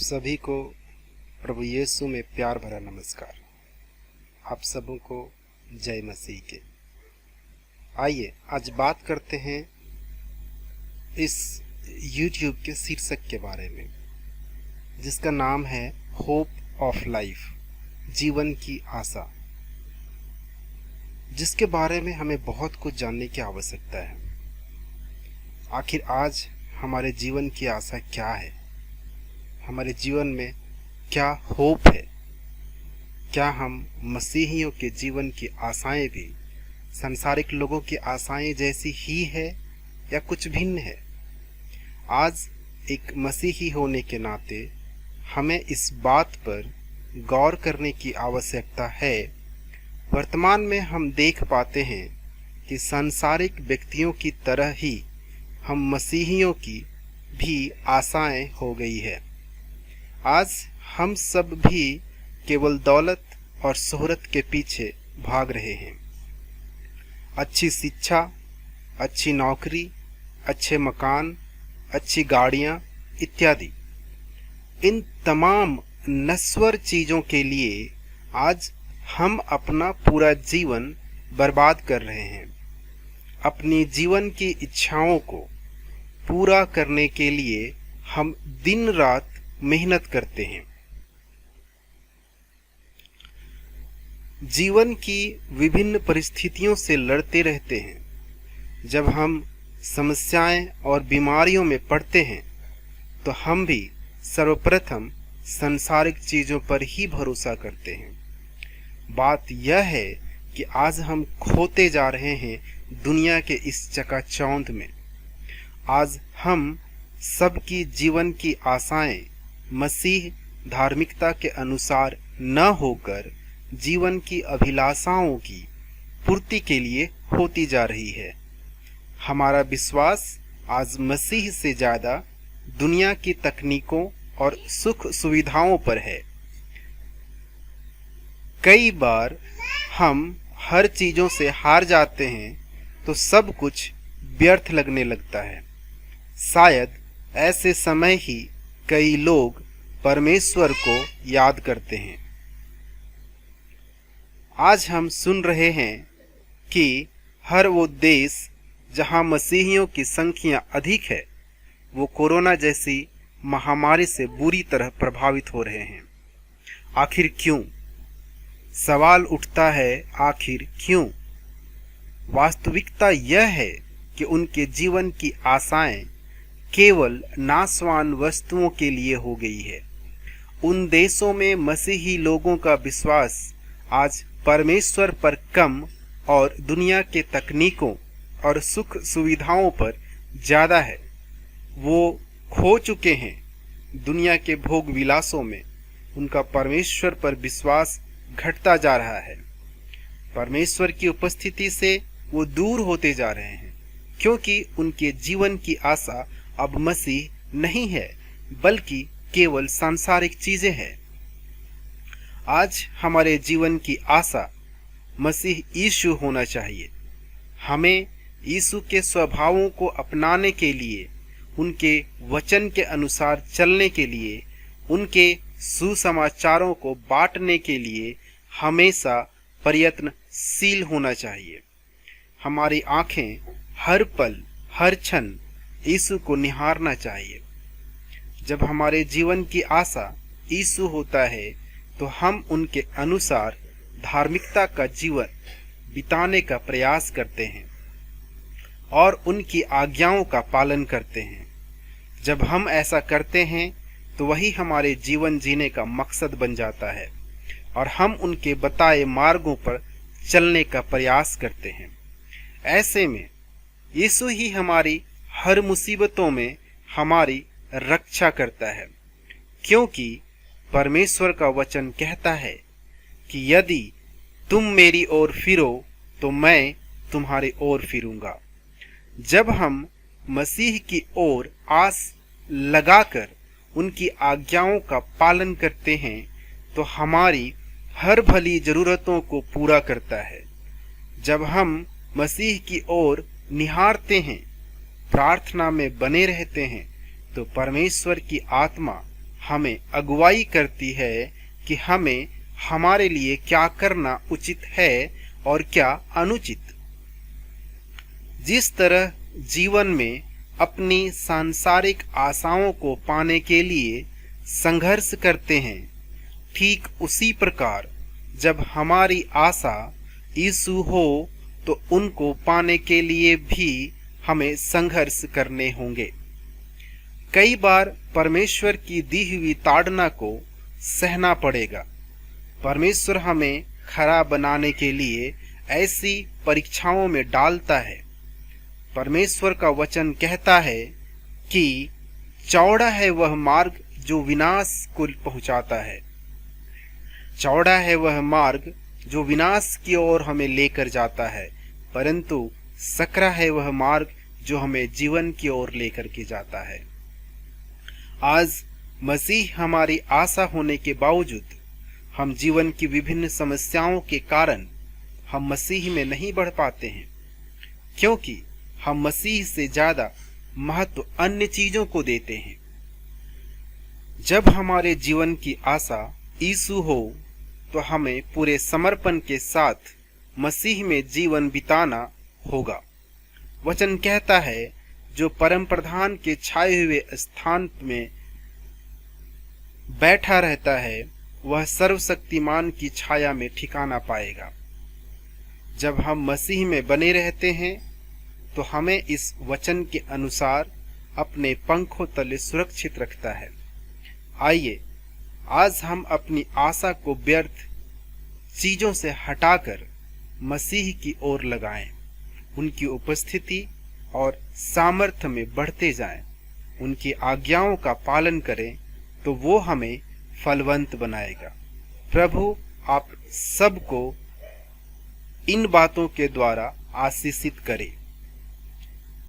सभी को प्रभु यीशु में प्यार भरा नमस्कार। आप सबों को जय मसीह के। आइए आज बात करते हैं इस YouTube के शीर्षक के बारे में, जिसका नाम है होप ऑफ लाइफ, जीवन की आशा, जिसके बारे में हमें बहुत कुछ जानने की आवश्यकता है। आखिर आज हमारे जीवन की आशा क्या है? हमारे जीवन में क्या होप है? क्या हम मसीहियों के जीवन की आशाएं भी सांसारिक लोगों की आशाएं जैसी ही है या कुछ भिन्न है? आज एक मसीही होने के नाते हमें इस बात पर गौर करने की आवश्यकता है। वर्तमान में हम देख पाते हैं कि सांसारिक व्यक्तियों की तरह ही हम मसीहियों की भी आशाएं हो गई है। आज हम सब भी केवल दौलत और शोहरत के पीछे भाग रहे हैं। अच्छी शिक्षा, अच्छी नौकरी, अच्छे मकान, अच्छी गाड़ियां इत्यादि, इन तमाम नश्वर चीजों के लिए आज हम अपना पूरा जीवन बर्बाद कर रहे हैं। अपनी जीवन की इच्छाओं को पूरा करने के लिए हम दिन रात मेहनत करते हैं। जीवन की विभिन्न परिस्थितियों से लड़ते रहते हैं। जब हम समस्याएं और बीमारियों में पड़ते हैं तो हम भी सर्वप्रथम सांसारिक चीजों पर ही भरोसा करते हैं। बात यह है कि आज हम खोते जा रहे हैं दुनिया के इस चकाचौंध में। आज हम सबकी जीवन की आशाएं मसीह धार्मिकता के अनुसार न होकर जीवन की अभिलाषाओं की पूर्ति के लिए होती जा रही है। हमारा विश्वास आज मसीह से ज्यादा दुनिया की तकनीकों और सुख सुविधाओं पर है। कई बार हम हर चीजों से हार जाते हैं तो सब कुछ व्यर्थ लगने लगता है। शायद ऐसे समय ही कई लोग परमेश्वर को याद करते हैं। आज हम सुन रहे हैं कि हर वो देश जहां मसीहियों की संख्या अधिक है, वो कोरोना जैसी महामारी से बुरी तरह प्रभावित हो रहे हैं। आखिर क्यों? सवाल उठता है, आखिर क्यों? वास्तविकता यह है कि उनके जीवन की आशाएं केवल नाशवान वस्तुओं के लिए हो गई है। उन देशों में मसीही लोगों का विश्वास आज परमेश्वर पर कम और दुनिया के तकनीकों और सुख सुविधाओं पर ज्यादा है। वो खो चुके हैं दुनिया के भोग विलासों में। उनका परमेश्वर पर विश्वास घटता जा रहा है। परमेश्वर की उपस्थिति से वो दूर होते जा रहे हैं, क्योंकि उनके जीवन की आशा अब मसीह नहीं है, बल्कि केवल सांसारिक चीजें हैं। आज हमारे जीवन की आशा मसीह यीशु होना चाहिए। हमें यीशु के स्वभावों को अपनाने के लिए, उनके वचन के अनुसार चलने के लिए, उनके सुसमाचारों को बांटने के लिए हमेशा प्रयत्नशील होना चाहिए। हमारी आंखें हर पल, हर क्षण यीशु को निहारना चाहिए। जब हमारे जीवन की आशा यीशु होता है तो हम उनके अनुसार धार्मिकता का जीवन बिताने का प्रयास करते हैं और उनकी आज्ञाओं का पालन करते हैं। जब हम ऐसा करते हैं तो वही हमारे जीवन जीने का मकसद बन जाता है और हम उनके बताए मार्गों पर चलने का प्रयास करते हैं। ऐसे में यीशु ही हमारी हर मुसीबतों में हमारी रक्षा करता है, क्योंकि परमेश्वर का वचन कहता है कि यदि तुम मेरी ओर फिरो तो मैं तुम्हारी ओर फिरूंगा। जब हम मसीह की ओर आस लगाकर उनकी आज्ञाओं का पालन करते हैं तो हमारी हर भली जरूरतों को पूरा करता है। जब हम मसीह की ओर निहारते हैं, प्रार्थना में बने रहते हैं, तो परमेश्वर की आत्मा हमें अगुवाई करती है कि हमें हमारे लिए क्या करना उचित है और क्या अनुचित। जिस तरह जीवन में अपनी सांसारिक आशाओं को पाने के लिए संघर्ष करते हैं, ठीक उसी प्रकार जब हमारी आशा यीशु हो तो उनको पाने के लिए भी हमें संघर्ष करने होंगे। कई बार परमेश्वर की दी हुई ताड़ना को सहना पड़ेगा। परमेश्वर हमें खरा बनाने के लिए ऐसी परीक्षाओं में डालता है। परमेश्वर का वचन कहता है कि चौड़ा है वह मार्ग जो विनाश को पहुंचाता है, चौड़ा है वह मार्ग जो विनाश की ओर हमें लेकर जाता है, परंतु सकरा है वह मार्ग जो हमें जीवन की ओर लेकर के जाता है। आज मसीह हमारी आशा होने के बावजूद हम जीवन की विभिन्न समस्याओं के कारण हम मसीह में नहीं बढ़ पाते हैं, क्योंकि हम मसीह से ज्यादा महत्व अन्य चीजों को देते हैं। जब हमारे जीवन की आशा यीशु हो तो हमें पूरे समर्पण के साथ मसीह में जीवन बिताना होगा। वचन कहता है, जो परम प्रधान के छाए हुए स्थान में बैठा रहता है वह सर्वशक्तिमान की छाया में ठिकाना पाएगा। जब हम मसीह में बने रहते हैं तो हमें इस वचन के अनुसार अपने पंखों तले सुरक्षित रखता है। आइए आज हम अपनी आशा को व्यर्थ चीजों से हटाकर मसीह की ओर लगाएं, उनकी उपस्थिति और सामर्थ्य में बढ़ते जाएं, उनकी आज्ञाओं का पालन करें तो वो हमें फलवंत बनाएगा। प्रभु आप सबको इन बातों के द्वारा आशीषित करे।